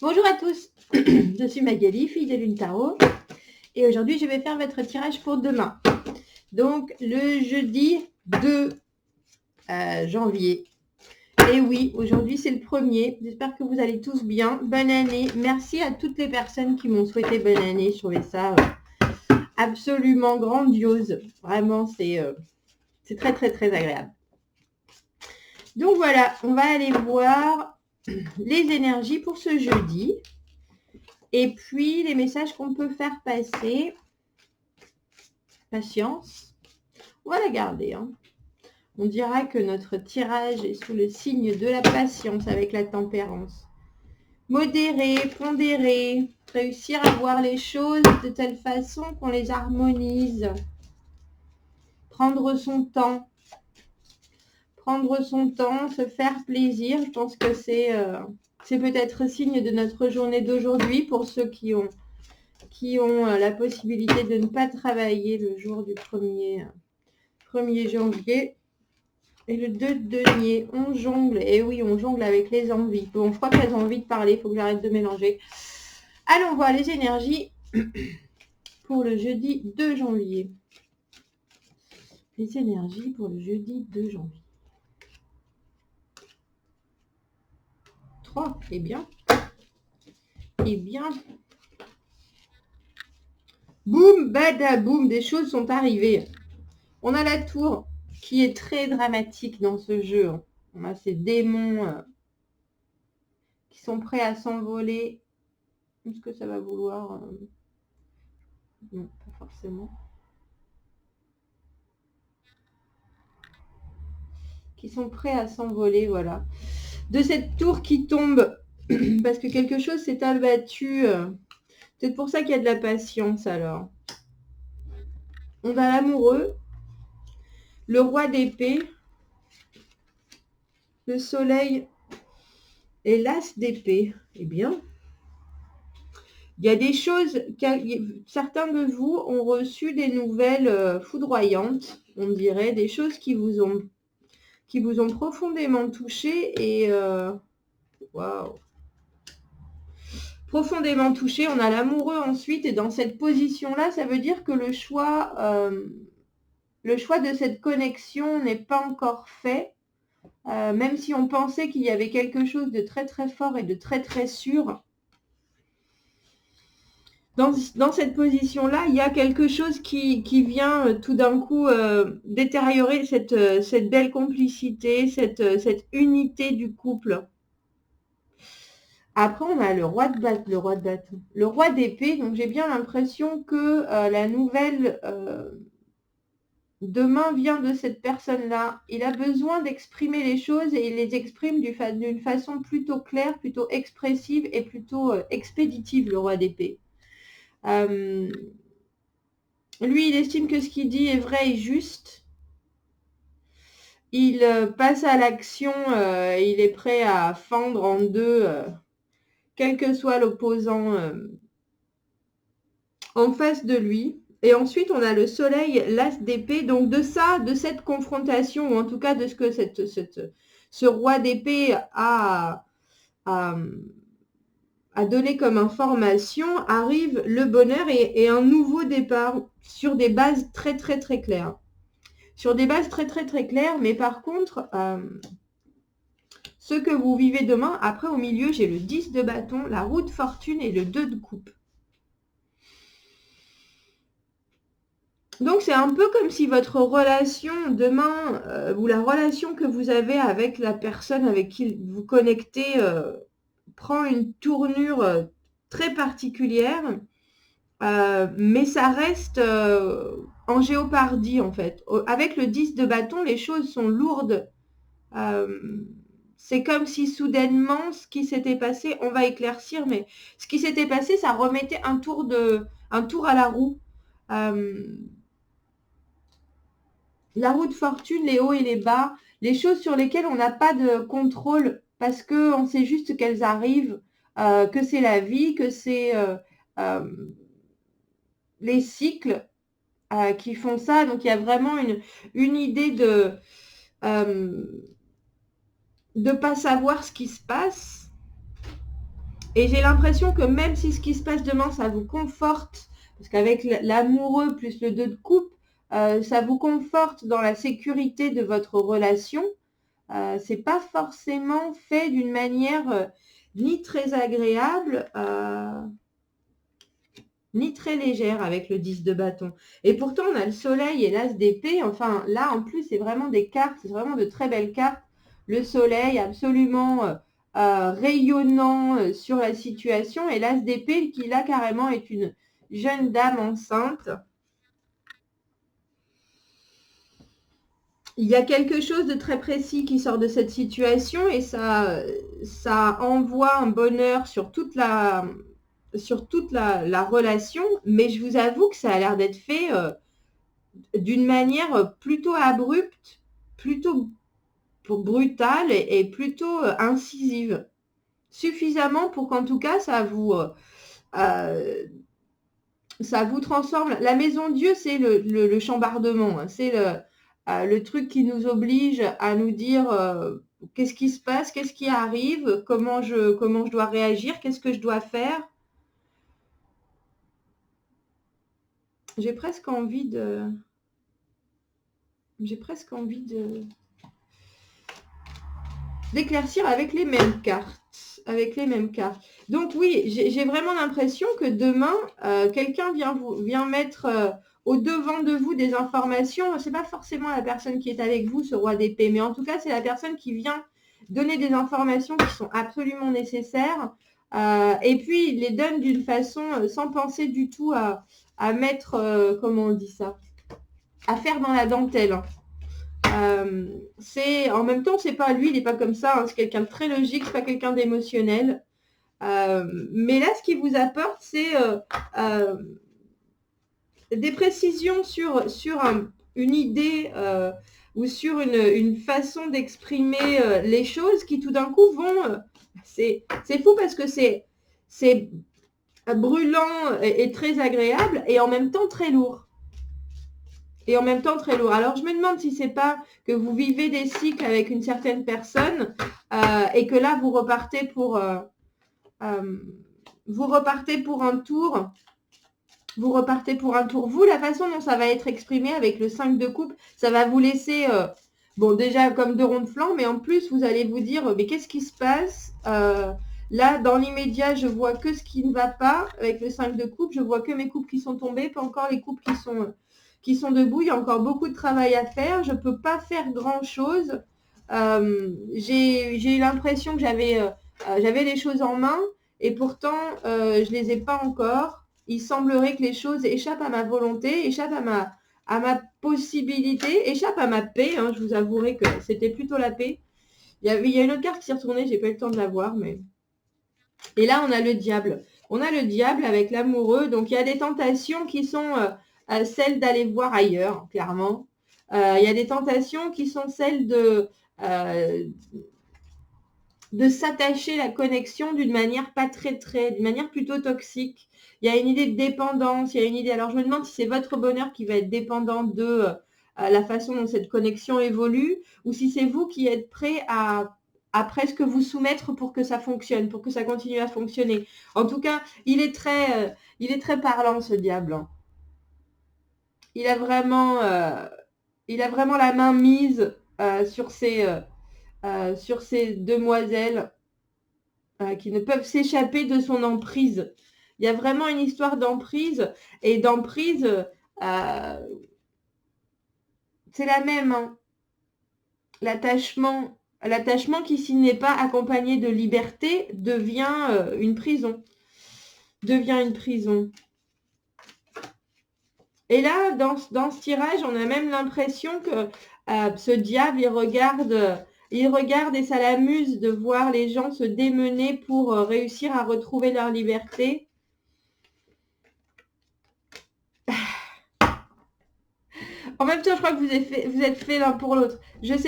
Bonjour à tous, je suis Magali, fille de Lune Tarot, et aujourd'hui je vais faire votre tirage pour demain. Donc le jeudi 2 janvier. Et oui, aujourd'hui c'est le premier, j'espère que vous allez tous bien. Bonne année, merci à toutes les personnes qui m'ont souhaité bonne année, je trouvais ça absolument grandiose. Vraiment, c'est très très très agréable. Donc voilà, on va aller voir les énergies pour ce jeudi. Et puis, les messages qu'on peut faire passer. Patience. On va la garder. Hein. On dira que notre tirage est sous le signe de la patience avec la tempérance. Modérer, pondérer, réussir à voir les choses de telle façon qu'on les harmonise. Prendre son temps. Prendre son temps, se faire plaisir. Je pense que c'est peut-être signe de notre journée d'aujourd'hui pour ceux qui ont la possibilité de ne pas travailler le jour du 1er janvier. Et le 2 denier, on jongle. Et oui, on jongle avec les envies. Bon, je crois qu'elles ont envie de parler, il faut que j'arrête de mélanger. Allons voir les énergies pour le jeudi 2 janvier. Les énergies pour le jeudi 2 janvier. 3, eh bien. Eh bien. Boum, badaboum, des choses sont arrivées. On a la tour qui est très dramatique dans ce jeu. On a ces démons qui sont prêts à s'envoler. Est-ce que ça va vouloir non, pas forcément. Qui sont prêts à s'envoler, voilà. De cette tour qui tombe, parce que quelque chose s'est abattu. C'est pour ça qu'il y a de la patience, alors. On a l'amoureux, le roi d'épée, le soleil et l'as d'épée. Eh bien, il y a des choses, certains de vous ont reçu des nouvelles foudroyantes, on dirait, des choses qui vous ont profondément touché et waouh, profondément touché. On a l'amoureux ensuite, et dans cette position-là, ça veut dire que le choix de cette connexion n'est pas encore fait, même si on pensait qu'il y avait quelque chose de très très fort et de très très sûr. Dans cette position-là, il y a quelque chose qui vient tout d'un coup détériorer cette belle complicité, cette unité du couple. Après, on a le roi d'épée. Donc, j'ai bien l'impression que la nouvelle demain vient de cette personne-là. Il a besoin d'exprimer les choses et il les exprime d'une façon plutôt claire, plutôt expressive et plutôt expéditive, le roi d'épée. Lui, il estime que ce qu'il dit est vrai et juste. Il passe à l'action, il est prêt à fendre en deux, quel que soit l'opposant en face de lui. Et ensuite, on a le soleil, l'as d'épée. Donc de cette confrontation, ou en tout cas de ce que ce roi d'épée a donné comme information, arrive le bonheur et un nouveau départ sur des bases très très très claires. Sur des bases très très très claires, mais par contre, ce que vous vivez demain, après au milieu, j'ai le 10 de bâton, la roue de fortune et le 2 de coupe. Donc, c'est un peu comme si votre relation demain, ou la relation que vous avez avec la personne avec qui vous connectez, prend une tournure très particulière, mais ça reste en géopardie, en fait. Avec le 10 de bâton, les choses sont lourdes. C'est comme si soudainement, ce qui s'était passé, on va éclaircir, mais ce qui s'était passé, ça remettait un tour à la roue. La roue de fortune, les hauts et les bas, les choses sur lesquelles on n'a pas de contrôle parce qu'on sait juste qu'elles arrivent, que c'est la vie, que c'est les cycles qui font ça. Donc, il y a vraiment une idée de ne pas savoir ce qui se passe. Et j'ai l'impression que même si ce qui se passe demain, ça vous conforte, parce qu'avec l'amoureux plus le 2 de coupe, ça vous conforte dans la sécurité de votre relation. C'est pas forcément fait d'une manière ni très agréable, ni très légère avec le 10 de bâton. Et pourtant, on a le soleil et l'as d'épée. Enfin, là, en plus, c'est vraiment des cartes, c'est vraiment de très belles cartes. Le soleil absolument rayonnant sur la situation. Et l'as d'épée qui, là, carrément, est une jeune dame enceinte. Il y a quelque chose de très précis qui sort de cette situation et ça envoie un bonheur sur toute la relation, mais je vous avoue que ça a l'air d'être fait d'une manière plutôt abrupte, plutôt brutale et plutôt incisive. Suffisamment pour qu'en tout cas, ça vous transforme. La maison Dieu, c'est le chambardement, hein. C'est le truc qui nous oblige à nous dire qu'est-ce qui se passe, qu'est-ce qui arrive, comment je dois réagir, qu'est-ce que je dois faire. J'ai presque envie d'éclaircir avec les mêmes cartes. Donc oui, j'ai vraiment l'impression que demain, quelqu'un vient mettre au devant de vous des informations. C'est pas forcément la personne qui est avec vous, ce roi d'épée, mais en tout cas, c'est la personne qui vient donner des informations qui sont absolument nécessaires. Et puis, il les donne d'une façon sans penser du tout à mettre, comment on dit ça, à faire dans la dentelle. En même temps, c'est pas lui, il n'est pas comme ça, hein, c'est quelqu'un de très logique, c'est pas quelqu'un d'émotionnel. Mais là, ce qu'il vous apporte, c'est des précisions sur une idée ou sur une façon d'exprimer les choses qui tout d'un coup vont... c'est fou parce que c'est brûlant et très agréable et en même temps très lourd. Alors, je me demande si c'est pas que vous vivez des cycles avec une certaine personne et que là, vous repartez pour un tour. Vous, la façon dont ça va être exprimé avec le 5 de coupe, ça va vous laisser, déjà comme 2 ronds de flanc, mais en plus, vous allez vous dire, mais qu'est-ce qui se passe là, dans l'immédiat, je vois que ce qui ne va pas avec le 5 de coupe. Je vois que mes coupes qui sont tombées, pas encore les coupes qui sont debout. Il y a encore beaucoup de travail à faire. Je ne peux pas faire grand-chose. J'ai eu l'impression que j'avais les choses en main et pourtant, je ne les ai pas encore. Il semblerait que les choses échappent à ma volonté, échappent à ma possibilité, échappent à ma paix. Hein. Je vous avouerai que c'était plutôt la paix. Il y a une autre carte qui s'est retournée, j'ai pas eu le temps de la voir, mais... Et là, on a le diable. On a le diable avec l'amoureux. Donc, il y a des tentations qui sont celles d'aller voir ailleurs, clairement. Il y a des tentations qui sont celles de s'attacher la connexion d'une manière pas d'une manière plutôt toxique. Il y a une idée de dépendance, il y a une idée... Alors, je me demande si c'est votre bonheur qui va être dépendant de la façon dont cette connexion évolue ou si c'est vous qui êtes prêt à presque vous soumettre pour que ça fonctionne, pour que ça continue à fonctionner. En tout cas, il est très parlant, ce diable. Il a vraiment la main mise sur ces demoiselles qui ne peuvent s'échapper de son emprise. Il y a vraiment une histoire d'emprise, et d'emprise, c'est la même. Hein. L'attachement qui, s'il n'est pas accompagné de liberté, devient une prison. Et là, dans ce tirage, on a même l'impression que ce diable, il regarde et ça l'amuse de voir les gens se démener pour réussir à retrouver leur liberté. En même temps, je crois que vous êtes fait l'un pour l'autre. Je vous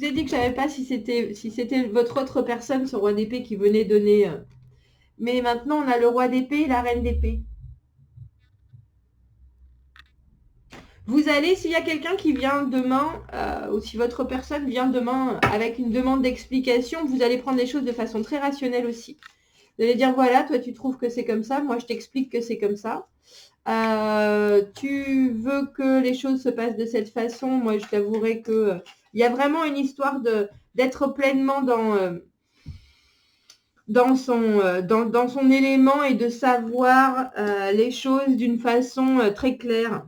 ai dit que je ne savais pas si c'était votre autre personne, ce roi d'épée qui venait donner. Mais maintenant, on a le roi d'épée et la reine d'épée. Vous allez, s'il y a quelqu'un qui vient demain, ou si votre personne vient demain avec une demande d'explication, vous allez prendre les choses de façon très rationnelle aussi. Vous allez dire, voilà, toi tu trouves que c'est comme ça, moi je t'explique que c'est comme ça. Tu veux que les choses se passent de cette façon, moi je t'avouerai que il y a vraiment une histoire d'être pleinement dans son élément et de savoir les choses d'une façon très claire.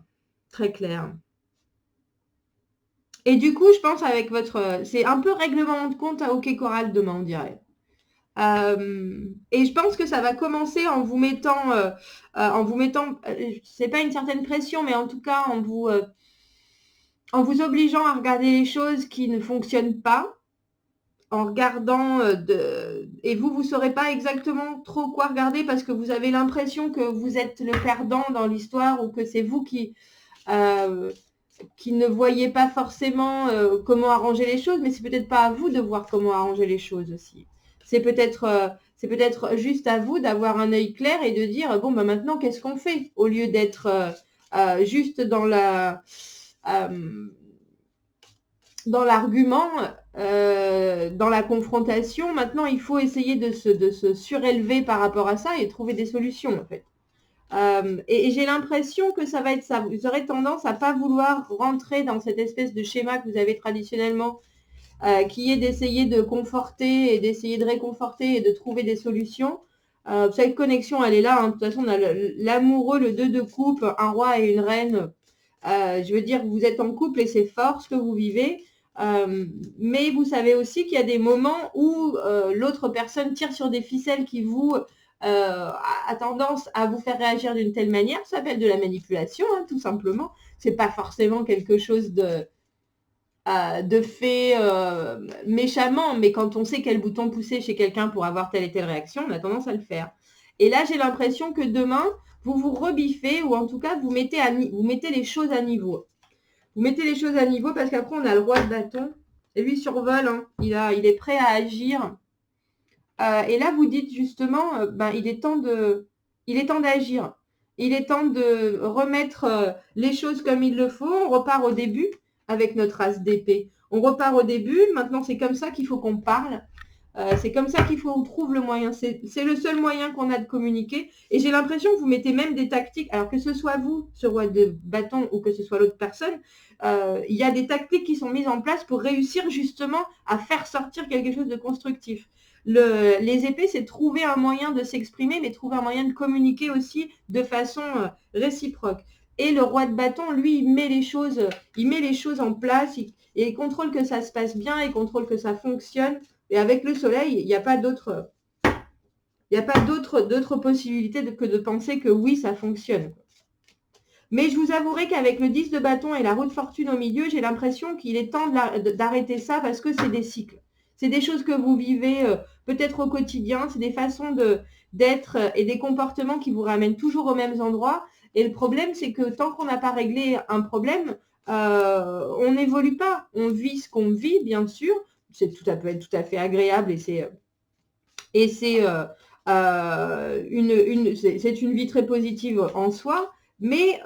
Très claire. Et du coup, je pense avec votre... c'est un peu règlement de compte à OK Choral demain, on dirait. Et je pense que ça va commencer en vous mettant, c'est pas une certaine pression, mais en tout cas en vous obligeant à regarder les choses qui ne fonctionnent pas, en regardant et vous saurez pas exactement trop quoi regarder parce que vous avez l'impression que vous êtes le perdant dans l'histoire ou que c'est vous qui ne voyez pas forcément comment arranger les choses, mais c'est peut-être pas à vous de voir comment arranger les choses aussi. C'est peut-être juste à vous d'avoir un œil clair et de dire bon, bah, maintenant, qu'est-ce qu'on fait au lieu d'être juste dans l'argument, dans la confrontation. Maintenant, il faut essayer de se surélever par rapport à ça et trouver des solutions, en fait. Et j'ai l'impression que ça va être ça. Vous aurez tendance à pas vouloir rentrer dans cette espèce de schéma que vous avez traditionnellement, qui est d'essayer de conforter et d'essayer de réconforter et de trouver des solutions. Cette connexion, elle est là. Hein. De toute façon, on a l'amoureux, le 2 de coupe, un roi et une reine. Je veux dire, vous êtes en couple et c'est fort ce que vous vivez. Mais vous savez aussi qu'il y a des moments où l'autre personne tire sur des ficelles qui vous a tendance à vous faire réagir d'une telle manière. Ça s'appelle de la manipulation, hein, tout simplement. C'est pas forcément quelque chose de fait méchamment, mais quand on sait quel bouton pousser chez quelqu'un pour avoir telle et telle réaction, on a tendance à le faire. Et là, j'ai l'impression que demain, vous vous rebiffez, ou en tout cas, vous mettez les choses à niveau. Vous mettez les choses à niveau parce qu'après, on a le roi de bâton. Et lui survole, hein. Il est prêt à agir. Et là, vous dites justement, il est temps d'agir. Il est temps de remettre les choses comme il le faut. On repart au début avec notre as d'épée. On repart au début. Maintenant, c'est comme ça qu'il faut qu'on parle. C'est comme ça qu'il faut qu'on trouve le moyen. C'est le seul moyen qu'on a de communiquer. Et j'ai l'impression que vous mettez même des tactiques. Alors que ce soit vous, ce roi de bâton, ou que ce soit l'autre personne, il y a des tactiques qui sont mises en place pour réussir justement à faire sortir quelque chose de constructif. Les épées, c'est trouver un moyen de s'exprimer, mais trouver un moyen de communiquer aussi de façon réciproque. Et le roi de bâton, lui, il met les choses en place, et il contrôle que ça se passe bien, il contrôle que ça fonctionne. Et avec le soleil, il n'y a pas d'autre possibilité que de penser que oui, ça fonctionne. Mais je vous avouerai qu'avec le 10 de bâton et la roue de fortune au milieu, j'ai l'impression qu'il est temps d'arrêter ça parce que c'est des cycles. C'est des choses que vous vivez peut-être au quotidien, c'est des façons d'être et des comportements qui vous ramènent toujours aux mêmes endroits. Et le problème, c'est que tant qu'on n'a pas réglé un problème, on n'évolue pas. On vit ce qu'on vit, bien sûr. C'est peut être tout à fait agréable et c'est une vie très positive en soi. Mais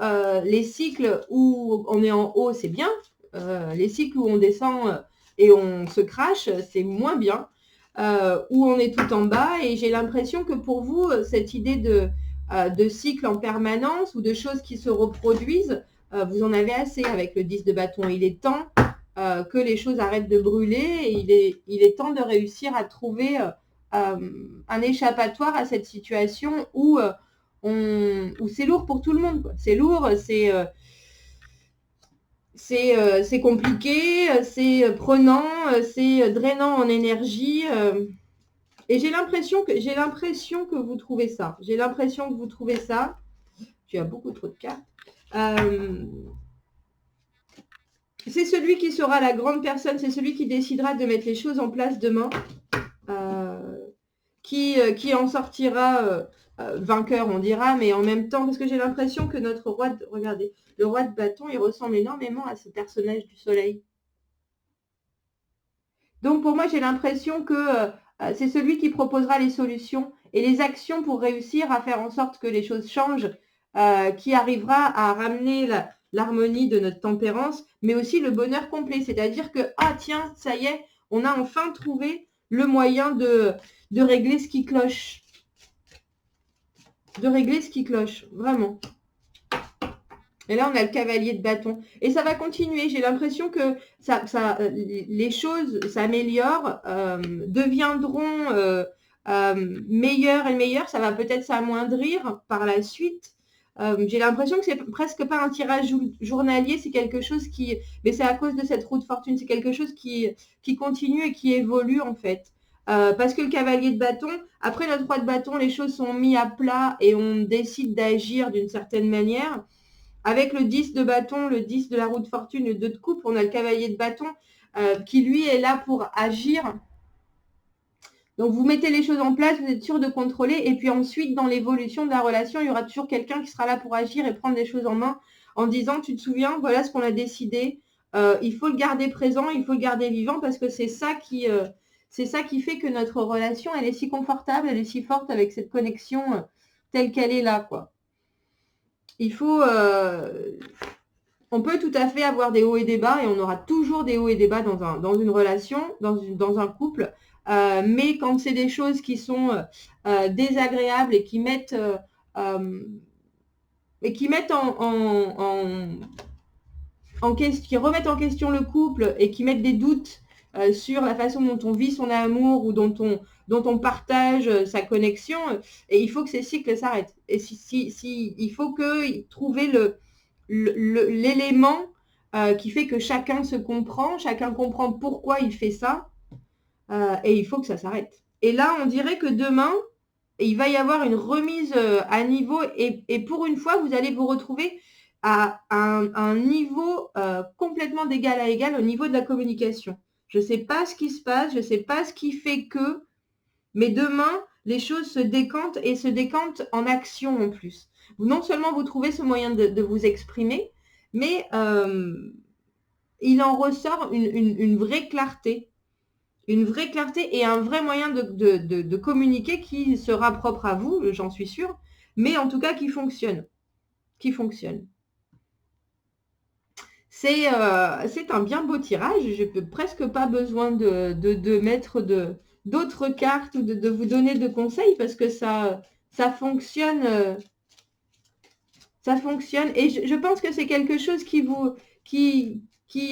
les cycles où on est en haut, c'est bien. Les cycles où on descend et on se crache, c'est moins bien. Où on est tout en bas. Et j'ai l'impression que pour vous, cette idée de cycle en permanence ou de choses qui se reproduisent, vous en avez assez avec le 10 de bâton. Il est temps que les choses arrêtent de brûler et il est temps de réussir à trouver un échappatoire à cette situation où c'est lourd pour tout le monde, quoi. C'est lourd, c'est compliqué, c'est prenant, c'est drainant en énergie. Et j'ai l'impression que vous trouvez ça. J'ai l'impression que vous trouvez ça. Tu as beaucoup trop de cartes. C'est celui qui sera la grande personne, c'est celui qui décidera de mettre les choses en place demain, qui en sortira vainqueur, on dira, mais en même temps, parce que j'ai l'impression que notre roi, regardez, le roi de bâton, il ressemble énormément à ce personnage du soleil. Donc pour moi, j'ai l'impression que c'est celui qui proposera les solutions et les actions pour réussir à faire en sorte que les choses changent, qui arrivera à ramener l'harmonie de notre tempérance, mais aussi le bonheur complet. C'est-à-dire que, ah tiens, ça y est, on a enfin trouvé le moyen de régler ce qui cloche. de régler ce qui cloche, vraiment. Et là, on a le cavalier de bâton. Et ça va continuer. J'ai l'impression que les choses s'améliorent, deviendront meilleures et meilleures. Ça va peut-être s'amoindrir par la suite. J'ai l'impression que c'est presque pas un tirage journalier, c'est quelque chose qui... Mais c'est à cause de cette roue de fortune, c'est quelque chose qui continue et qui évolue en fait. Parce que le cavalier de bâton, après notre roi de bâton, les choses sont mises à plat et on décide d'agir d'une certaine manière. Avec le 10 de bâton, le 10 de la roue de fortune, le 2 de coupe, on a le cavalier de bâton qui, lui, est là pour agir. Donc, vous mettez les choses en place, vous êtes sûr de contrôler. Et puis ensuite, dans l'évolution de la relation, il y aura toujours quelqu'un qui sera là pour agir et prendre les choses en main en disant, tu te souviens, voilà ce qu'on a décidé. Il faut le garder présent, il faut le garder vivant parce que c'est ça qui fait que notre relation, elle est si confortable, elle est si forte avec cette connexion telle qu'elle est là, quoi. Il faut... on peut tout à fait avoir des hauts et des bas et on aura toujours des hauts et des bas dans une relation, dans un couple. Mais quand c'est des choses qui sont désagréables et qui mettent, qui remettent en question le couple et qui mettent des doutes sur la façon dont on vit son amour ou dont on partage sa connexion, et il faut que ces cycles s'arrêtent. Et il faut trouver l'élément qui fait que chacun se comprend, chacun comprend pourquoi il fait ça, et il faut que ça s'arrête. Et là, on dirait que demain, il va y avoir une remise à niveau, et pour une fois, vous allez vous retrouver à un niveau complètement d'égal à égal au niveau de la communication. Je ne sais pas ce qui se passe, je ne sais pas ce qui fait que, mais demain, les choses se décantent et se décantent en action en plus. Non seulement vous trouvez ce moyen de vous exprimer, mais il en ressort une vraie clarté. Une vraie clarté et un vrai moyen de communiquer qui sera propre à vous, j'en suis sûre, mais en tout cas qui fonctionne. Qui fonctionne. C'est un bien beau tirage. Je n'ai presque pas besoin de mettre d'autres cartes ou de vous donner de conseils parce que ça fonctionne. Ça fonctionne. Et je pense que c'est quelque chose qui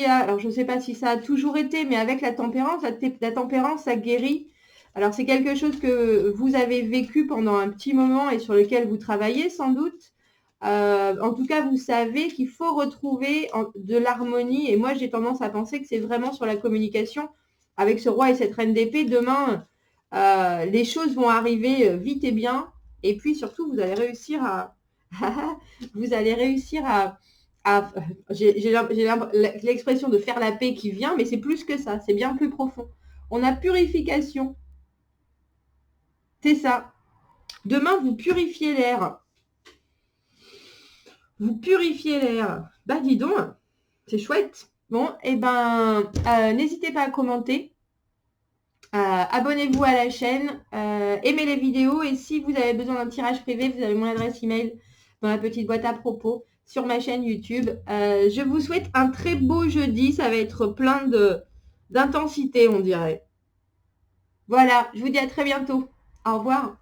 a... Alors, je ne sais pas si ça a toujours été, mais avec la tempérance, ça guérit. Alors, c'est quelque chose que vous avez vécu pendant un petit moment et sur lequel vous travaillez sans doute. En tout cas, vous savez qu'il faut retrouver de l'harmonie. Et moi, j'ai tendance à penser que c'est vraiment sur la communication. Avec ce roi et cette reine d'épée, demain, les choses vont arriver vite et bien. Et puis, surtout, vous allez réussir à... vous allez réussir j'ai l'expression de faire la paix qui vient, mais c'est plus que ça. C'est bien plus profond. On a purification. C'est ça. Demain, vous purifiez l'air. Vous purifiez l'air. Bah, dis donc, c'est chouette. Bon, et ben, n'hésitez pas à commenter. Abonnez-vous à la chaîne. Aimez les vidéos. Et si vous avez besoin d'un tirage privé, vous avez mon adresse email dans la petite boîte à propos sur ma chaîne YouTube. Je vous souhaite un très beau jeudi. Ça va être plein d'intensité, on dirait. Voilà, je vous dis à très bientôt. Au revoir.